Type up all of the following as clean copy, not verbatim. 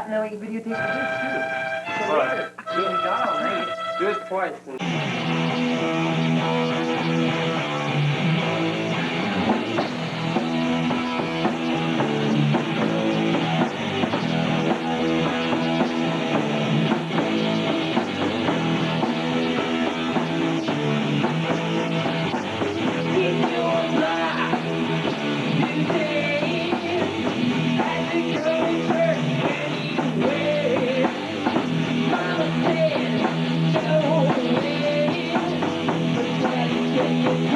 that, and then we videotape this too. So What? later, we got all night. Do it twice. Mama said, go away, but daddy said,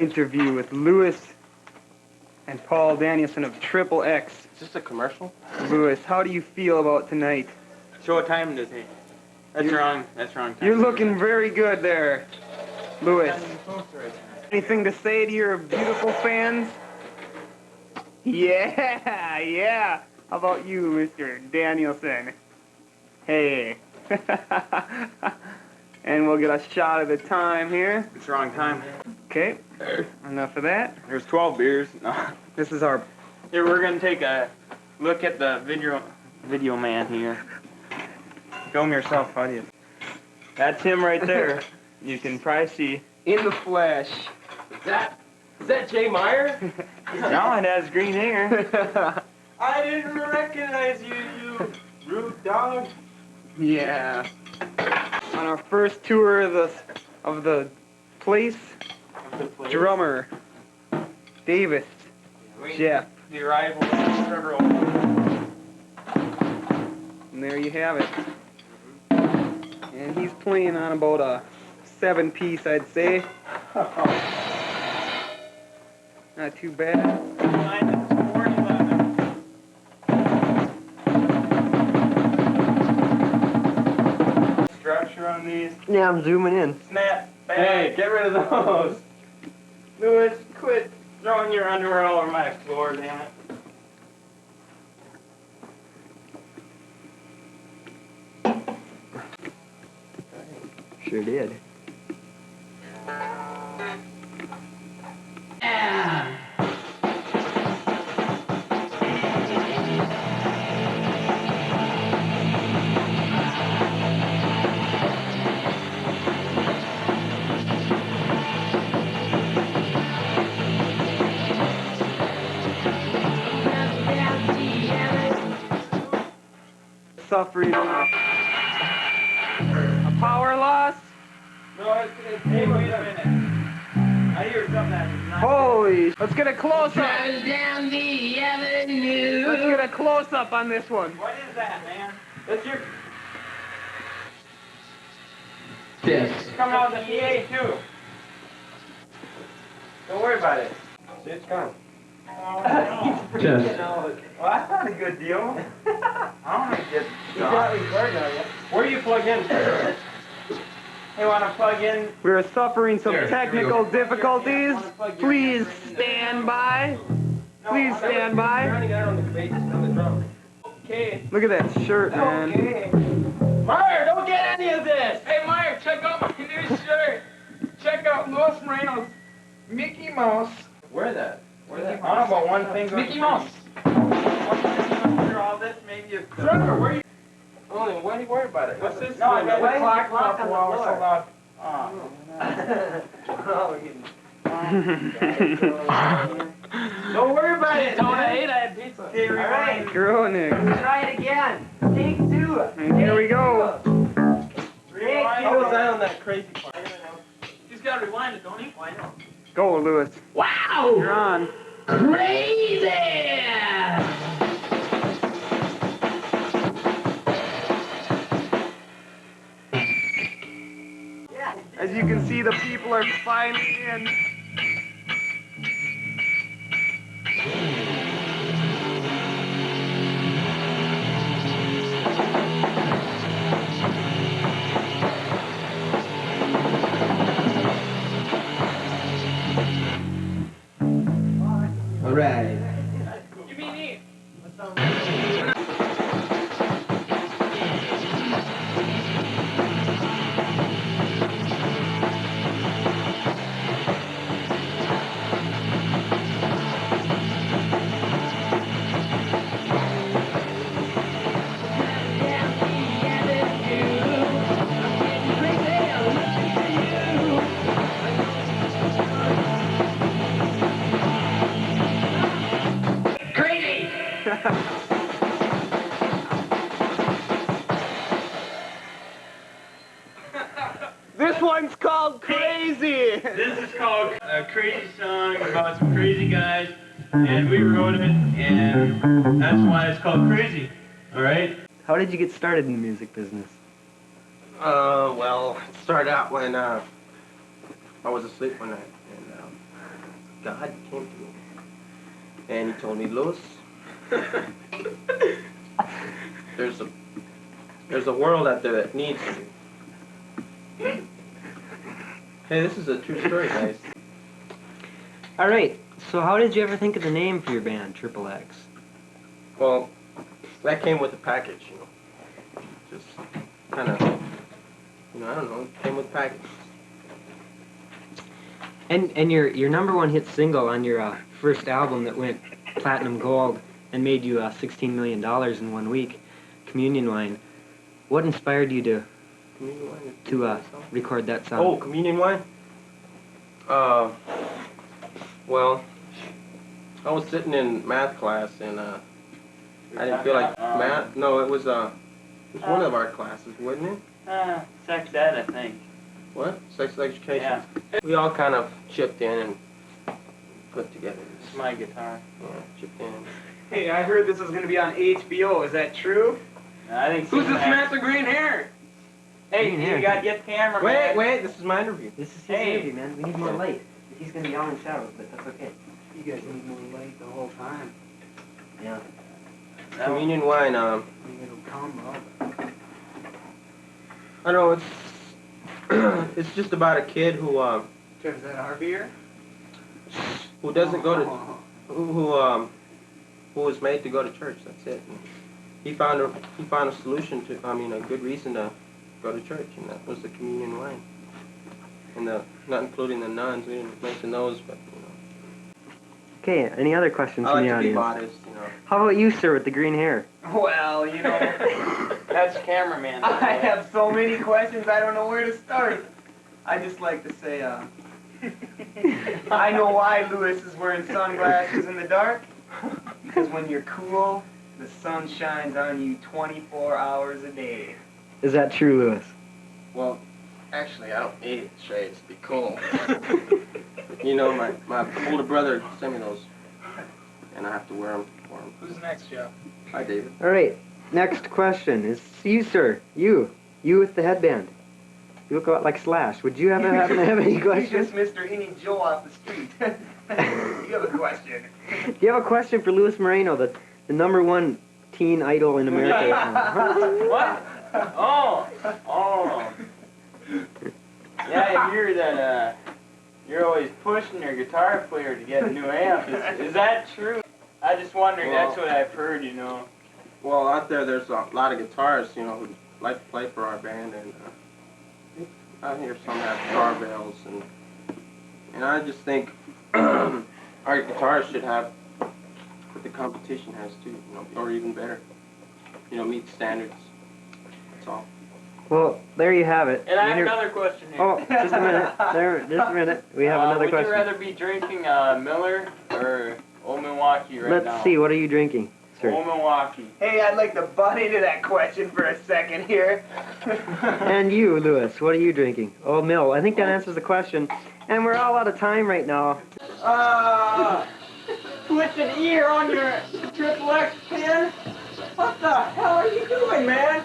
Interview with Lewis and Paul Danielson of Triple X. Is this a commercial? Lewis, how do you feel about tonight? So what time does he? That's wrong. That's wrong time. You're looking very good there, Lewis. Anything to say to your beautiful fans? Yeah, yeah. How about you, Mr. Danielson? Hey. And we'll get a shot of the time here. It's wrong time. Okay, enough of that. There's 12 beers. No. This is our... Here, we're going to take a look at the video man here. Film yourself, audience. That's him right there. You can probably see. In the flesh. Is that Jay Meyer? No, it has green hair. I didn't recognize you, you rude dog. Yeah. On our first tour of the place, drummer Davis, Jeff. The arrival of Trevor. And there you have it. And he's playing on about a 7-piece, I'd say. Not too bad. Structure on these. Yeah, I'm zooming in. Snap. Hey, get rid of those. Lewis, quit throwing your underwear all over my floor, damn it. Sure did. Suffering a power loss. No, hey, wait a minute. I hear something that's not... Holy! Let's get a close-up. Down the avenue. Let's get a close-up on this one. What is that, man? That's your... Yes. Coming out with the PA, too. Don't worry about it. See, it's gone. Just. Well, that's not a good deal. I don't think it's... You got recording on you. Where do you plug in? You want to plug in? We're suffering some There, technical difficulties. Please stand by. Please stand by. Running out on the bass, on the drum. Okay. Look at that shirt, man. Okay. Meyer, don't get any of this! Hey, Meyer, check out my new shirt. Check out Los Moreno's Mickey Mouse. Where that? Where that? I don't know about one thing. Mickey Mouse. After all this, maybe you... Trevor, where you? Only, why do you worry about it? What's this? No, I got Why the is clock the clock off on the while we're so floor? loud. Oh, we're getting... Don't worry about it, Don't man. hate, I had pizza. Okay, rewind. Groening. Try it again. Take 2. And here we go. Rewind. How was I on that crazy part? He's got to rewind it, don't he? I know. Go, Lewis. Wow! You're on. Crazy! As you can see, the people are finally in. All right. You mean me? This one's called Crazy. This is called a crazy song about some crazy guys, and we wrote it, and that's why it's called Crazy. All right? How did you get started in the music business? Well, it started out when I was asleep one night, and God came to me. And he told me, Louis, there's a world out there that needs you. Hey, this is a true story, guys. All right. So how did you ever think of the name for your band, Triple X? Well, that came with the package, you know. Just kind of, you know, I don't know, it came with the package. And your number one hit single on your first album that went platinum gold and made you $16 million in 1 week, Communion Wine. What inspired you to record that song? Oh, Communion Wine? Well, I was sitting in math class and I didn't feel like math. No, it was one of our classes, wasn't it? Sex ed, I think. What? Sex education. Yeah. We all kind of chipped in and put together It's this. my guitar. Yeah, chipped in. Hey, I heard this was going to be on HBO. Is that true? I think. Who's this man with the green hair? Hey, Green hair. you gotta get the camera. Wait, man. this is my interview. This is his Hey. interview, man. We need more light. He's gonna be all in shadows, but that's okay. You guys need more light the whole time. Yeah. No. Communion Wine. It'll come up. I know it's just about a kid who Jeff, is that our beer? doesn't go to who was made to go to church. That's it. And he found a solution to a good reason to go to church, and that was the Communion Wine. And not including the nuns, we didn't mention those, but you know. Okay. Any other questions I from like the to be audience? modest, you know. How about you, sir, with the green hair? Well, you know, That's cameraman. I have so many questions, I don't know where to start. I just like to say, I know why Lewis is wearing sunglasses in the dark. Because when you're cool, the sun shines on you 24 hours a day. Is that true, Lewis? Well, actually, I don't need shades to be cool. You know, my older brother sent me those, and I have to wear them for him. Who's next, Jeff? Hi, David. All right. Next question is you, sir. You with the headband. You look a lot like Slash. Would you happen to have any You're questions? just Mr. Any Joe off the street. You have a question. Do you have a question for Luis Moreno, the number one teen idol in America? What? Oh. Yeah, I hear that you're always pushing your guitar player to get a new amp. Is that true? I just wondering. Well, That's what I've heard, you know. Well, out there's a lot of guitarists, you know, who like to play for our band, and I hear some have guitar bells, and I just think our guitarists should have what the competition has too, you know, or even better. You know, meet standards. That's all. Well, there you have it. And I have another question here. Oh, just a minute. Just a minute. We have another question. Would you rather be drinking Miller or Old Milwaukee right now? Let's see. What are you drinking, sir? Old Milwaukee. Hey, I'd like to butt into that question for a second here. And you, Lewis, what are you drinking? Old Mill. I think that answers the question. And we're all out of time right now. Twist an ear on your Triple X pin? What the hell are you doing, man?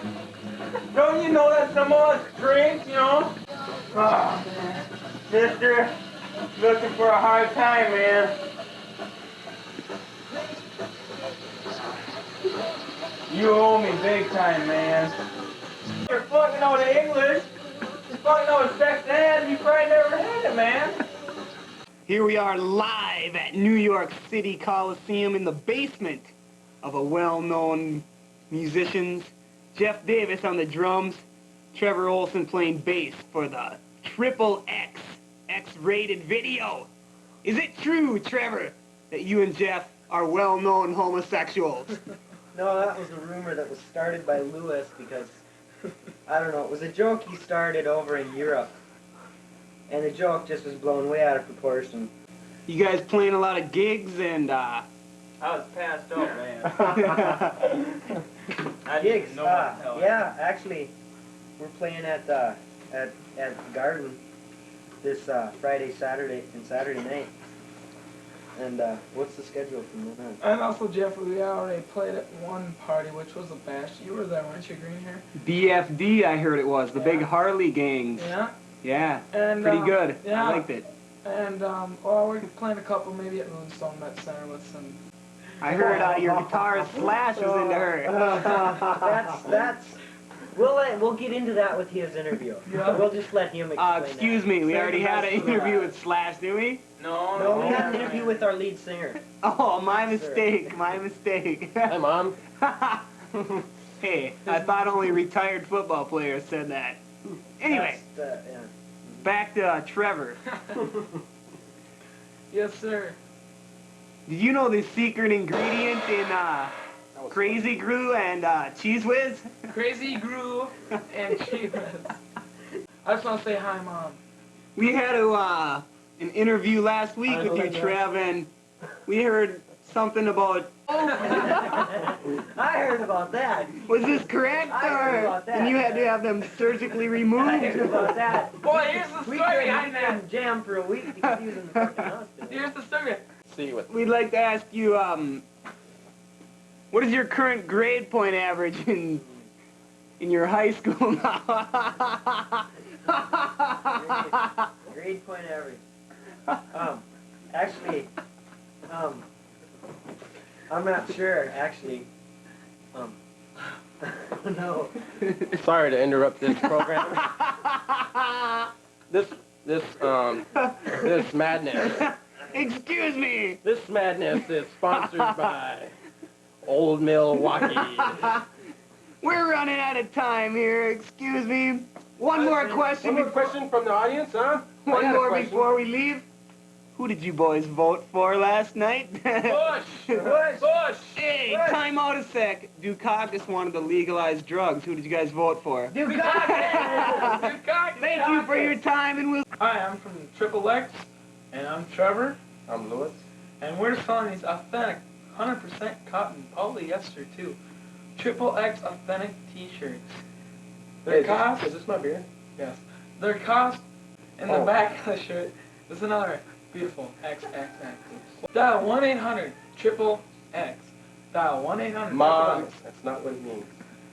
Don't you know that some of us drink, you know? Mister, looking for a hard time, man. You owe me big time, man. You're flunking out of English. You're flunking out of sex ed. You probably never had it, man. Here we are live at New York City Coliseum in the basement of a well-known musicians. Jeff Davis on the drums, Trevor Olson playing bass for the Triple X X-rated video. Is it true, Trevor, that you and Jeff are well-known homosexuals? No, that was a rumor that was started by Lewis because, I don't know, it was a joke he started over in Europe. And the joke just was blown way out of proportion. You guys playing a lot of gigs and, I was passed out, man. I Gigs? didn't know what the hell. Yeah, actually, we're playing at the Garden this Friday, Saturday, and Saturday night. And what's the schedule from then on? And also, Jeff, we already played at one party, which was a bash. You were there, weren't you, green hair? BFD, I heard it was, the big Harley gangs. Yeah. Yeah, And, pretty good. yeah. I liked it. And, well, we're playing a couple maybe at Moonstone Met Center with some... I heard your guitarist Slash was into her. We'll get into that with his interview. Yeah. We'll just let him explain Excuse me, we already had an interview with Slash, didn't we? No, we had an interview with our lead singer. Oh, my mistake, my mistake. Hi, Mom. Hey, I thought only retired football players said that. Anyway, Yeah. back to Trevor. Yes, sir. Did you know the secret ingredient in Crazy Glue and Cheese Whiz? Crazy Grew and Cheese. I just want to say hi, Mom. We had an interview last week with you, Trev, and we heard something about... I heard about that. Was this correct? I heard about that. And you had to have them surgically removed? I heard about that. Boy, here's the We story behind that. couldn't jam for a week because he was in the fucking hospital. Here's the story. See what? We'd like to ask you, what is your current grade point average in your high school now? Grade point average. Actually, I'm not sure, actually. No. Sorry to interrupt this program. This madness. Excuse me. This madness is sponsored by Old Milwaukee. We're running out of time here. Excuse me. One more question. One more question from the audience, huh? I One got a more question. before we leave. Who did you boys vote for last night? Bush! Bush! Hey, time out a sec. Dukakis wanted to legalize drugs. Who did you guys vote for? Thank you for your time, and we'll... Hi, I'm from Triple X, and I'm Trevor, I'm Lewis. and we're selling these authentic 100% cotton polyester too. Triple X authentic t-shirts. Their cost, Is this my beer? yes, their cost in the Oh. back of the shirt is another beautiful XXX. Dial 1-800-XXX. Dial 1-800-XXX. Mom, that's not what it means.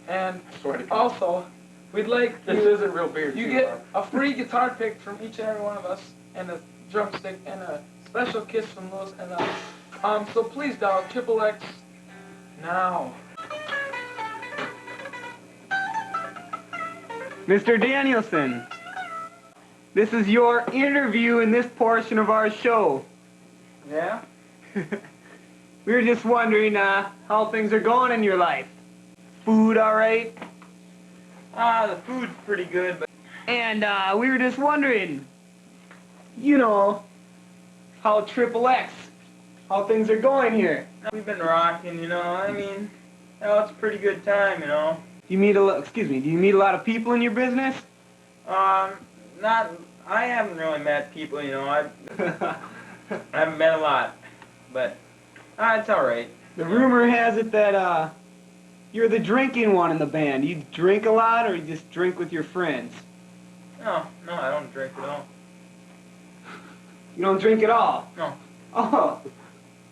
And I swear to God. also, we'd like This you, isn't real beer. you too, get Mom. a free guitar pick from each and every one of us, and a drumstick, and a special kiss from Lewis and us. So please dial XXX now. Mr. Danielson, this is your interview in this portion of our show. Yeah? We were just wondering how things are going in your life. Food all right? The food's pretty good, but And we were just wondering, you know, how Triple X, how things are going here. we've been rocking, you know. I mean, it's a pretty good time, you know. Do you meet do you meet a lot of people in your business? I haven't really met people, you know. I haven't met a lot, but it's all right. The rumor has it that you're the drinking one in the band. You drink a lot, or you just drink with your friends? No, I don't drink at all. You don't drink at all? No. Oh,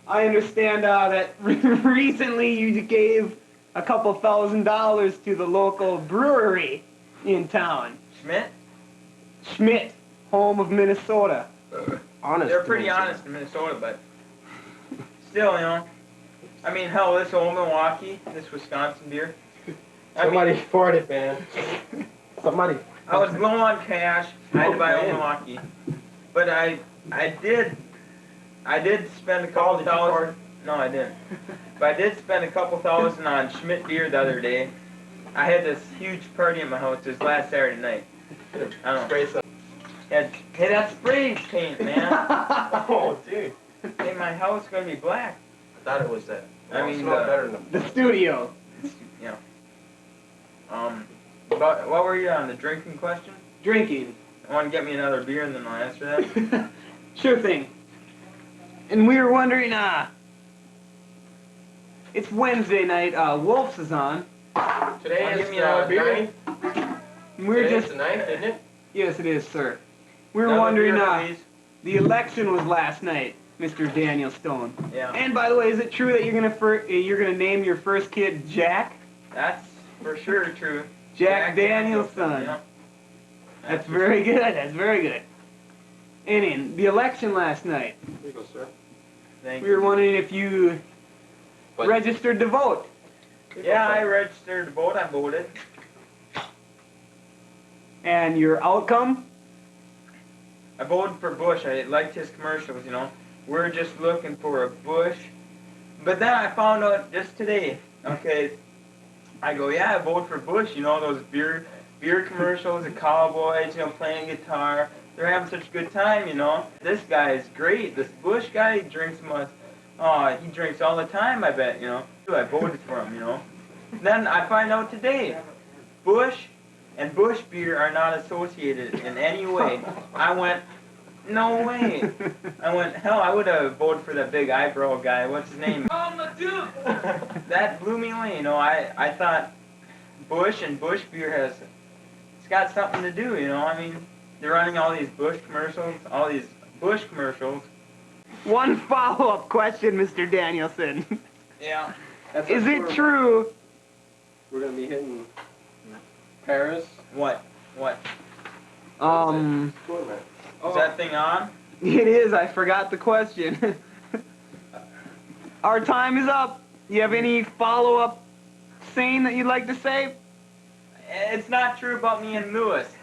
I understand that recently you gave a couple $1,000 to the local brewery in town. Schmidt, home of Minnesota. Honest. They're pretty honest in Minnesota, but still, you know. I mean, hell, this old Milwaukee, this Wisconsin beer. Somebody farted, man. Somebody. I was low on cash. I had to buy old Milwaukee, but I did spend a couple thousand. No, I didn't. But I did spend a couple thousand on Schmidt beer the other day. I had this huge party in my house. It was last Saturday night. I don't know. Hey, that's spray paint, man. Oh, dude. Hey, my house is gonna be black. I thought it was that. I mean, smelled better than The studio. Yeah. But what were you on, the drinking question? Drinking. You want to get me another beer and then I'll answer that? Sure thing. And we were wondering, it's Wednesday night, Wolf's is on. Today Wanna is give me another beer? And we were Today's just, the 9th, isn't it? yes it is, sir. We were Another wondering, beer, please? the election was last night, Mr. Daniel Stone. Yeah. And by the way, is it true that you're gonna name your first kid Jack? That's for sure true. Jack Danielson. Yeah. That's very good. That's very good. And in the election last night, Here you go, sir. Thank we were you. wondering if you But- registered to vote. Yeah, I registered to vote. I voted. And your outcome? I voted for Bush. I liked his commercials, you know. We're just looking for a Bush. But then I found out just today, okay, I go, yeah, I voted for Bush, you know, those beer commercials, the cowboys, you know, playing guitar. They're having such a good time, you know. This guy is great. This Bush guy, he drinks he drinks all the time, I bet, you know. I voted for him, you know. Then I find out today, Bush and Bush beer are not associated in any way. I went, no way. I went, hell, I would have voted for that big eyebrow guy. What's his name? That blew me away, you know. I thought Bush and Bush beer it's got something to do, you know. I mean, they're running all these Bush commercials, all these Bush commercials. One follow-up question, Mr. Danielson. Yeah. That's Is our it tour. true? We're gonna be hitting Paris. What? Tour man. Is that thing on? It is. I forgot the question. Our time is up. You have any follow-up saying that you'd like to say? It's not true about me and Lewis.